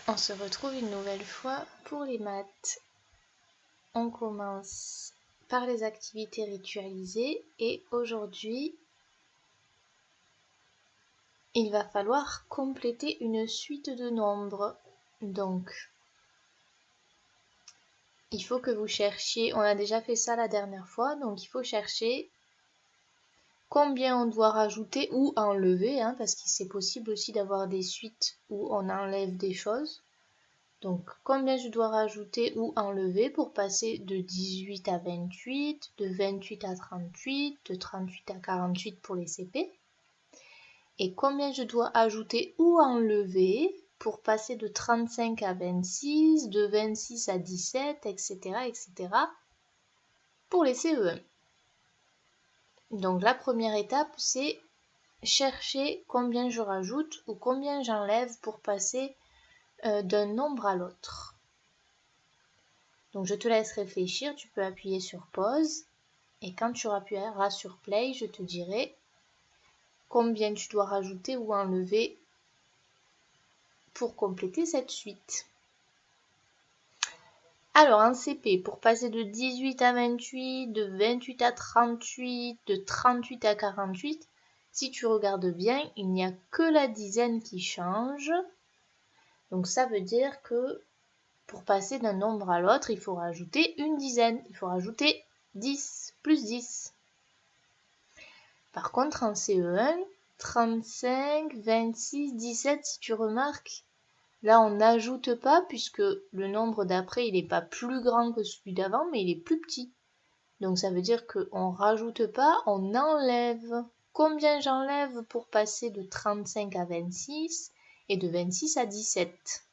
On se retrouve une nouvelle fois pour les maths. On commence par les activités ritualisées et aujourd'hui, il va falloir compléter une suite de nombres. Donc, il faut que vous cherchiez, on a déjà fait ça la dernière fois, donc il faut chercher combien on doit rajouter ou enlever, parce que c'est possible aussi d'avoir des suites où on enlève des choses. Donc, combien je dois rajouter ou enlever pour passer de 18 à 28, de 28 à 38, de 38 à 48 pour les CP. Et combien je dois ajouter ou enlever pour passer de 35 à 26, de 26 à 17, etc., etc. pour les CE1. Donc, la première étape, c'est chercher combien je rajoute ou combien j'enlève pour passer d'un nombre à l'autre. Donc, je te laisse réfléchir, tu peux appuyer sur pause et quand tu appuieras sur play, je te dirai combien tu dois rajouter ou enlever pour compléter cette suite. Alors, en CP, pour passer de 18 à 28, de 28 à 38, de 38 à 48, si tu regardes bien, il n'y a que la dizaine qui change. Donc, ça veut dire que pour passer d'un nombre à l'autre, il faut rajouter une dizaine. Il faut rajouter 10 plus 10. Par contre, en CE1, 35, 26, 17, si tu remarques, là on n'ajoute pas puisque le nombre d'après, il n'est pas plus grand que celui d'avant, mais il est plus petit. Donc ça veut dire qu'on ne rajoute pas, on enlève. Combien j'enlève pour passer de 35 à 26 et de 26 à 17?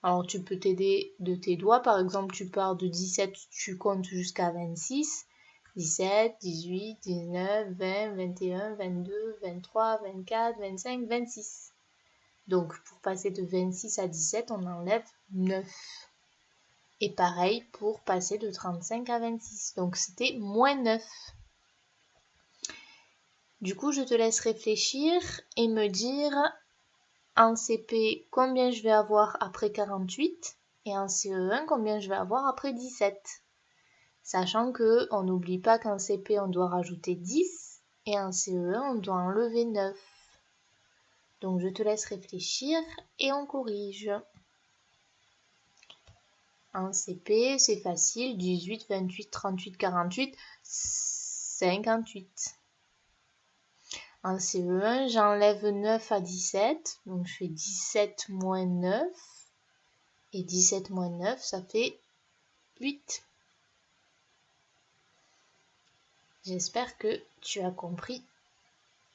Alors tu peux t'aider de tes doigts, par exemple tu pars de 17, tu comptes jusqu'à 26, 17, 18, 19, 20, 21, 22, 23, 24, 25, 26. Donc pour passer de 26 à 17, on enlève 9. Et pareil pour passer de 35 à 26. Donc c'était moins 9. Du coup, je te laisse réfléchir et me dire en CP combien je vais avoir après 48 et en CE1 combien je vais avoir après 17. Sachant qu'on n'oublie pas qu'en CP on doit rajouter 10 et en CE1 on doit enlever 9. Donc je te laisse réfléchir et on corrige. En CP c'est facile, 18, 28, 38, 48, 58. En CE1, j'enlève 9 à 17, donc je fais 17 moins 9, et 17 moins 9, ça fait 8. J'espère que tu as compris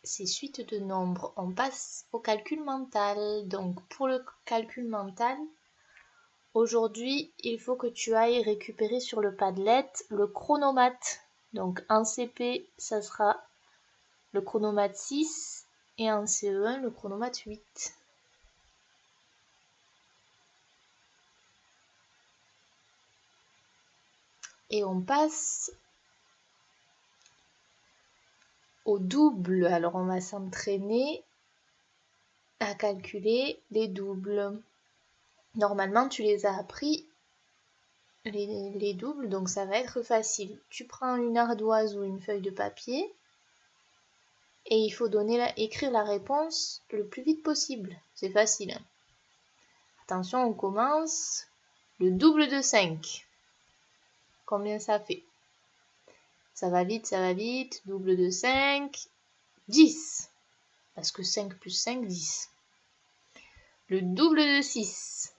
ces suites de nombres. On passe au calcul mental. Donc pour le calcul mental, aujourd'hui, il faut que tu ailles récupérer sur le Padlet le chronomate. Donc en CP, ça sera le chronomate 6 et en CE1, le chronomate 8. Et on passe au double. Alors on va s'entraîner à calculer les doubles. Normalement, tu les as appris, les doubles, donc ça va être facile. Tu prends une ardoise ou une feuille de papier et il faut écrire la réponse le plus vite possible. C'est facile. Attention, on commence. Le double de 5. Combien ça fait? Ça va vite. Double de 5. 10. Parce que 5 plus 5, 10. Le double de 6.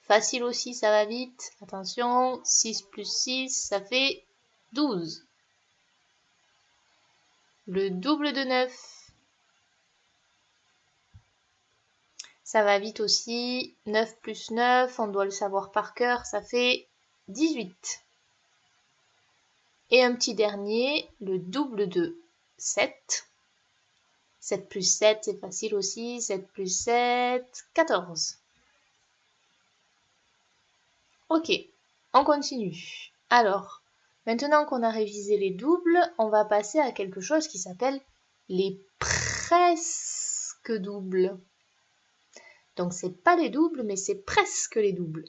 Facile aussi, ça va vite. Attention, 6 plus 6, ça fait 12. Le double de 9. Ça va vite aussi. 9 plus 9, on doit le savoir par cœur, ça fait 18. Et un petit dernier, le double de 7. 7 plus 7, c'est facile aussi. 7 plus 7, 14. Ok, on continue. Alors, maintenant qu'on a révisé les doubles, on va passer à quelque chose qui s'appelle les presque doubles. Donc c'est pas les doubles, mais c'est presque les doubles.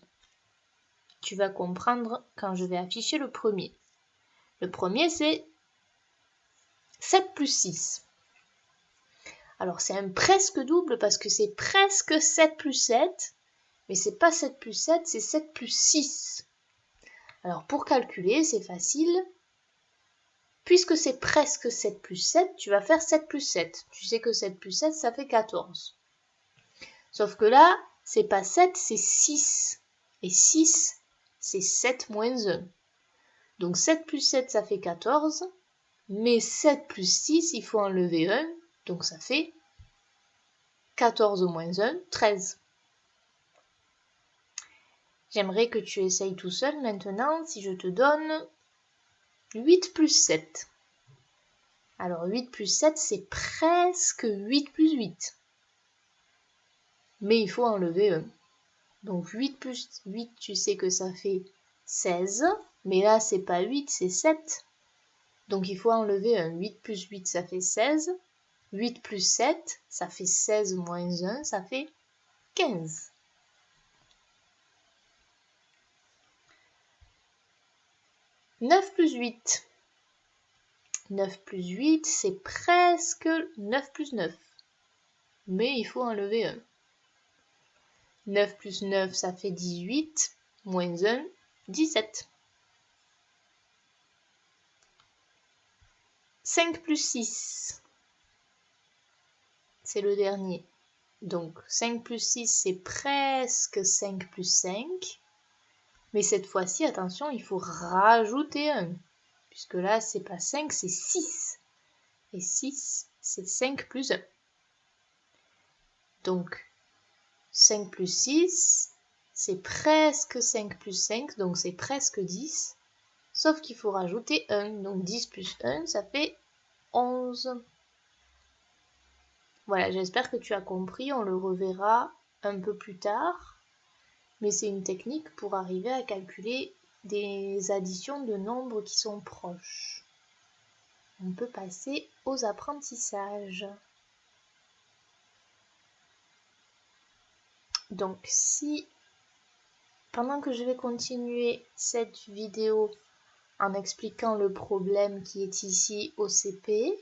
Tu vas comprendre quand je vais afficher le premier. Le premier, c'est 7 plus 6. Alors c'est un presque double parce que c'est presque 7 plus 7, mais c'est pas 7 plus 7, c'est 7 plus 6. Alors pour calculer, c'est facile. Puisque c'est presque 7 plus 7, tu vas faire 7 plus 7. Tu sais que 7 plus 7, ça fait 14. Sauf que là, c'est pas 7, c'est 6. Et 6, c'est 7 moins 1. Donc 7 plus 7, ça fait 14. Mais 7 plus 6, il faut enlever 1. Donc ça fait 14 moins 1, 13. J'aimerais que tu essayes tout seul maintenant si je te donne 8 plus 7. Alors 8 plus 7, c'est presque 8 plus 8. Mais il faut enlever 1. Donc 8 plus 8, tu sais que ça fait 16. Mais là, c'est pas 8, c'est 7. Donc il faut enlever 1. 8 plus 8, ça fait 16. 8 plus 7, ça fait 16 moins 1, ça fait 15. « 9 plus 8. 9 plus 8, c'est presque 9 plus 9. Mais il faut enlever 1. 9 plus 9, ça fait 18. Moins 1, 17. 5 plus 6. C'est le dernier. Donc 5 plus 6, c'est presque 5 plus 5. Mais cette fois-ci, attention, il faut rajouter 1. Puisque là, c'est pas 5, c'est 6. Et 6, c'est 5 plus 1. Donc 5 plus 6, c'est presque 5 plus 5, donc c'est presque 10. Sauf qu'il faut rajouter 1. Donc 10 plus 1, ça fait 11. Voilà, j'espère que tu as compris. On le reverra un peu plus tard. Mais c'est une technique pour arriver à calculer des additions de nombres qui sont proches. On peut passer aux apprentissages. Donc si, pendant que je vais continuer cette vidéo en expliquant le problème qui est ici au CP,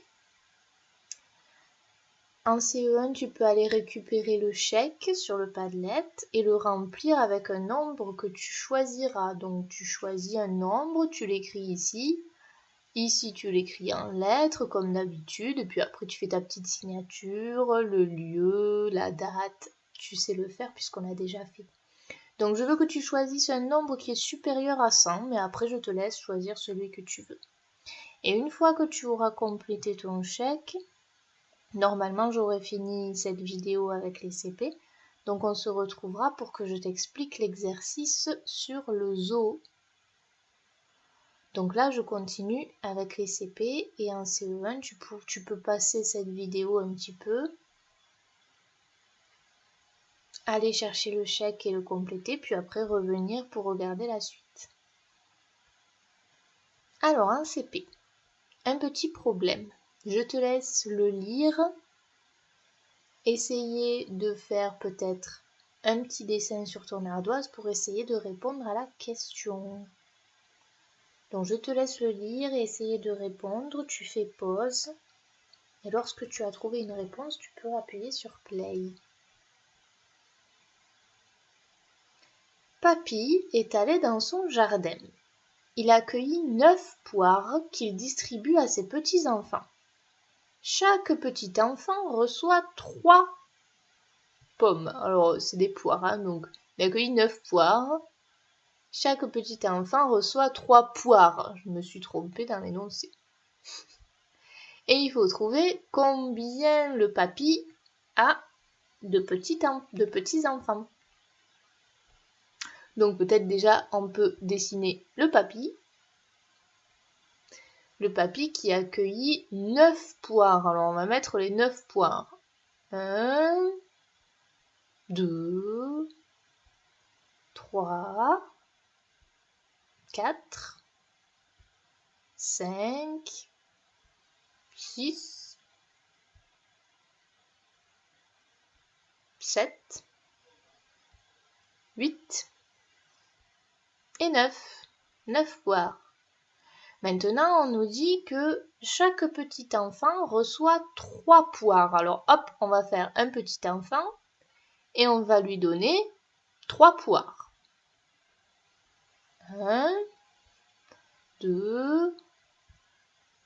en CE1, tu peux aller récupérer le chèque sur le Padlet et le remplir avec un nombre que tu choisiras. Donc tu choisis un nombre, tu l'écris ici. Ici, tu l'écris en lettres comme d'habitude. Et puis après, tu fais ta petite signature, le lieu, la date. Tu sais le faire puisqu'on a déjà fait. Donc je veux que tu choisisses un nombre qui est supérieur à 100, mais après je te laisse choisir celui que tu veux. Et une fois que tu auras complété ton chèque, normalement j'aurai fini cette vidéo avec les CP, donc on se retrouvera pour que je t'explique l'exercice sur le zoo. Donc là je continue avec les CP et en CE1 tu peux passer cette vidéo un petit peu, aller chercher le chèque et le compléter, puis après revenir pour regarder la suite. Alors en CP, un petit problème. Je te laisse le lire, essayer de faire peut-être un petit dessin sur ton ardoise pour essayer de répondre à la question. Donc je te laisse le lire et essayer de répondre, tu fais pause et lorsque tu as trouvé une réponse, tu peux appuyer sur play. Papy est allé dans son jardin. Il a cueilli 9 poires qu'il distribue à ses petits-enfants. Chaque petit enfant reçoit 3 pommes. Alors, c'est des poires, hein, donc il a cueilli 9 poires. Chaque petit enfant reçoit 3 poires. Je me suis trompée dans l'énoncé. Et il faut trouver combien le papy a de petits-enfants. Donc peut-être déjà on peut dessiner le papy. Le papy qui a cueilli 9 poires. Alors on va mettre les 9 poires. 1, 2, 3, 4, 5, 6, 7, 8 et 9. 9 poires. Maintenant, on nous dit que chaque petit enfant reçoit 3 poires. Alors, hop, on va faire un petit enfant et on va lui donner 3 poires. 1, 2,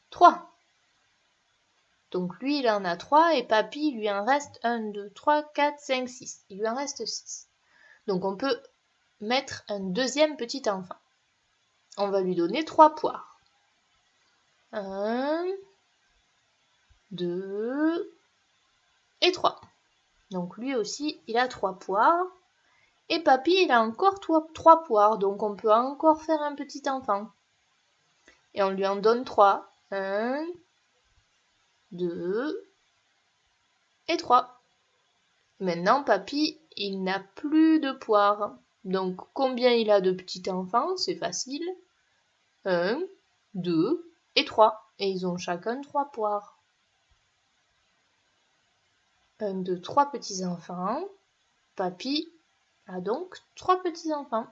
3. Donc, lui, il en a 3 et papy, il lui en reste 1, 2, 3, 4, 5, 6. Il lui en reste 6. Donc, on peut mettre un deuxième petit enfant. On va lui donner 3 poires. 1, 2 et 3. Donc lui aussi, il a 3 poires. Et papy, il a encore 3 poires. Donc on peut encore faire un petit enfant. Et on lui en donne 3. 1, 2 et 3. Maintenant, papy, il n'a plus de poires. Donc combien il a de petits enfants? C'est facile. 1, 2 et 3. Et ils ont chacun 3 poires. 1, 2, 3 petits-enfants. Papy a donc 3 petits-enfants.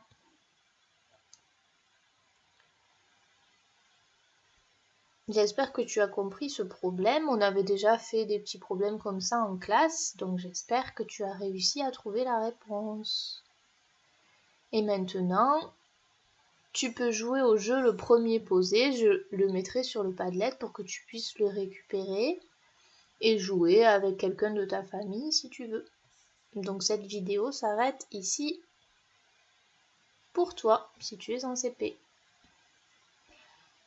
J'espère que tu as compris ce problème. On avait déjà fait des petits problèmes comme ça en classe, donc j'espère que tu as réussi à trouver la réponse. Et maintenant, tu peux jouer au jeu le premier posé. Je le mettrai sur le Padlet pour que tu puisses le récupérer et jouer avec quelqu'un de ta famille si tu veux. Donc cette vidéo s'arrête ici pour toi si tu es en CP.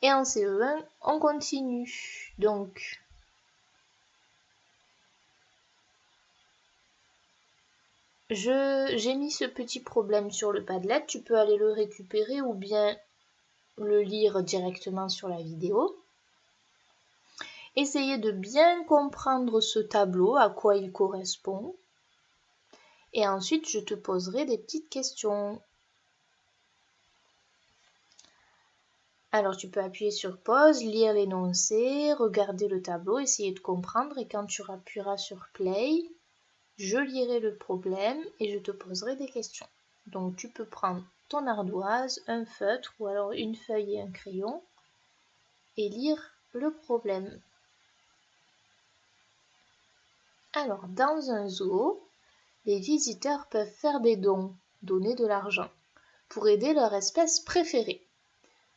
Et en CE1, on continue. Donc, j'ai mis ce petit problème sur le Padlet. Tu peux aller le récupérer ou bien le lire directement sur la vidéo. Essayez de bien comprendre ce tableau, à quoi il correspond. Et ensuite, je te poserai des petites questions. Alors, tu peux appuyer sur pause, lire l'énoncé, regarder le tableau, essayer de comprendre. Et quand tu appuieras sur play, je lirai le problème et je te poserai des questions. Donc, tu peux prendre ton ardoise, un feutre ou alors une feuille et un crayon et lire le problème. Alors, dans un zoo, les visiteurs peuvent faire des dons, donner de l'argent, pour aider leur espèce préférée.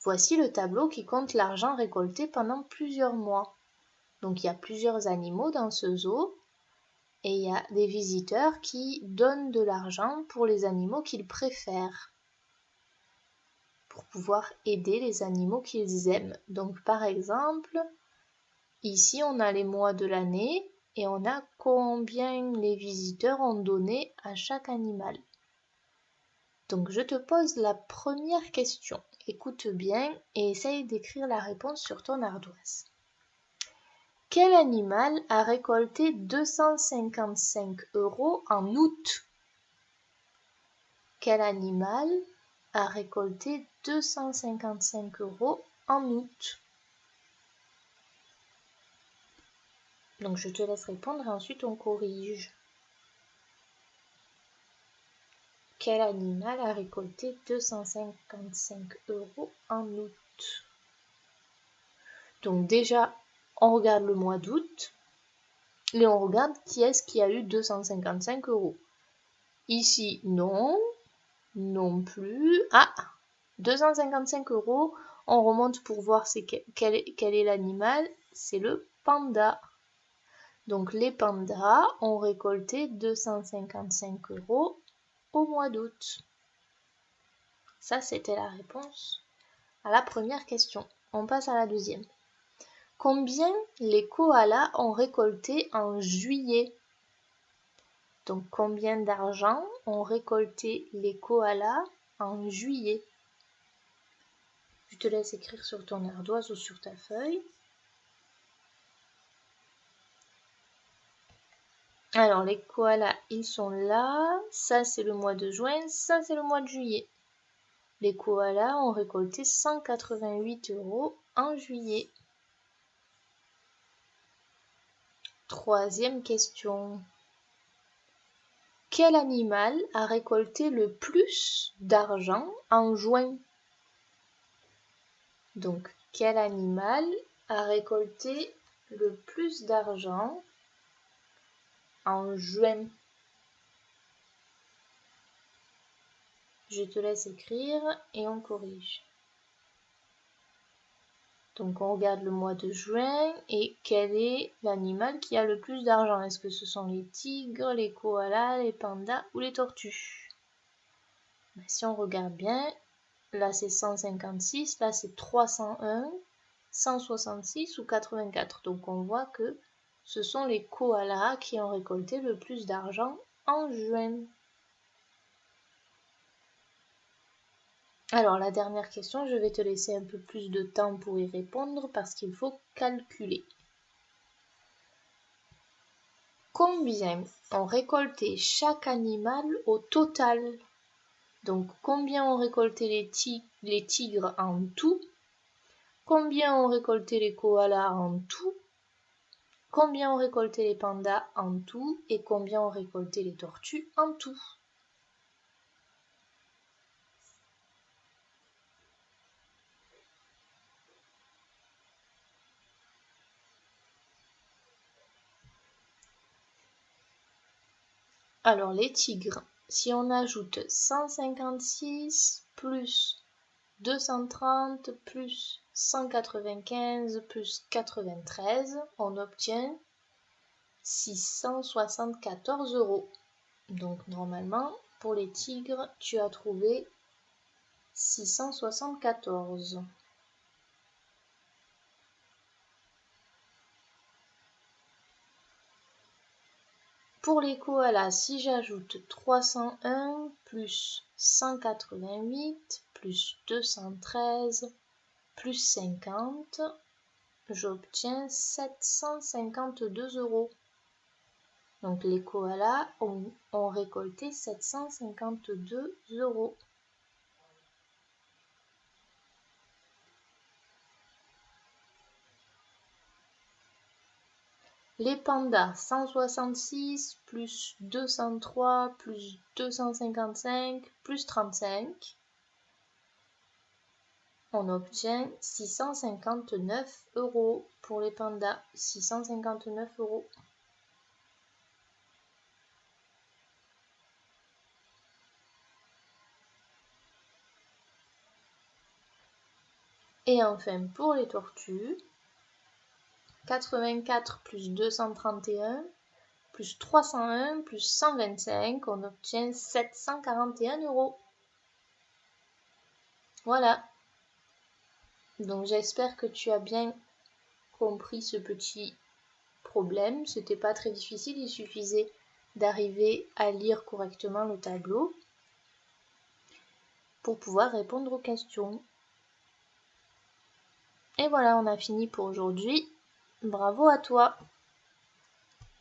Voici le tableau qui compte l'argent récolté pendant plusieurs mois. Donc il y a plusieurs animaux dans ce zoo et il y a des visiteurs qui donnent de l'argent pour les animaux qu'ils préfèrent, pour pouvoir aider les animaux qu'ils aiment. Donc par exemple, ici on a les mois de l'année et on a combien les visiteurs ont donné à chaque animal. Donc je te pose la première question. Écoute bien et essaye d'écrire la réponse sur ton ardoise. Quel animal a récolté 255 € en août? Quel animal a récolté 255 € en août? Donc je te laisse répondre et ensuite on corrige. Quel animal a récolté 255 € en août? Donc déjà, on regarde le mois d'août et on regarde qui est-ce qui a eu 255 €. Ici, non, non plus. Ah, 255 €, on remonte pour voir quel est l'animal, c'est le panda. Donc les pandas ont récolté 255 € au mois d'août. Ça, c'était la réponse à la première question. On passe à la deuxième. Combien les koalas ont récolté en juillet? Donc combien d'argent ont récolté les koalas en juillet? Je te laisse écrire sur ton ardoise ou sur ta feuille. Alors les koalas, ils sont là. Ça, c'est le mois de juin. Ça, c'est le mois de juillet. Les koalas ont récolté 188 € en juillet. Troisième question. quel animal a récolté le plus d'argent en juin? Donc, quel animal a récolté le plus d'argent en juin? Je te laisse écrire et on corrige. Donc on regarde le mois de juin et quel est l'animal qui a le plus d'argent? Est-ce que ce sont les tigres, les koalas, les pandas ou les tortues? Si on regarde bien, là c'est 156, là c'est 301, 166 ou 84. Donc on voit que ce sont les koalas qui ont récolté le plus d'argent en juin. Alors la dernière question, je vais te laisser un peu plus de temps pour y répondre parce qu'il faut calculer. Combien ont récolté chaque animal au total? Donc combien ont récolté les tigres en tout? Combien ont récolté les koalas en tout? Combien ont récolté les pandas en tout? Et combien ont récolté les tortues en tout? Alors les tigres, si on ajoute 156 plus 230 plus 195 plus 93, on obtient 674 €. Donc normalement, pour les tigres, tu as trouvé 674. Pour les koalas, si j'ajoute 301 plus 188 plus 213 plus 50, j'obtiens 752 €. Donc les koalas ont récolté 752 €. Les pandas, 166 plus 203 plus 255 plus 35. On obtient 659 € pour les pandas. 659 €. Et enfin pour les tortues, 84 plus 231 plus 301 plus 125, on obtient 741 €. Voilà. Donc j'espère que tu as bien compris ce petit problème. C'était pas très difficile, il suffisait d'arriver à lire correctement le tableau pour pouvoir répondre aux questions. Et voilà, on a fini pour aujourd'hui. Bravo à toi!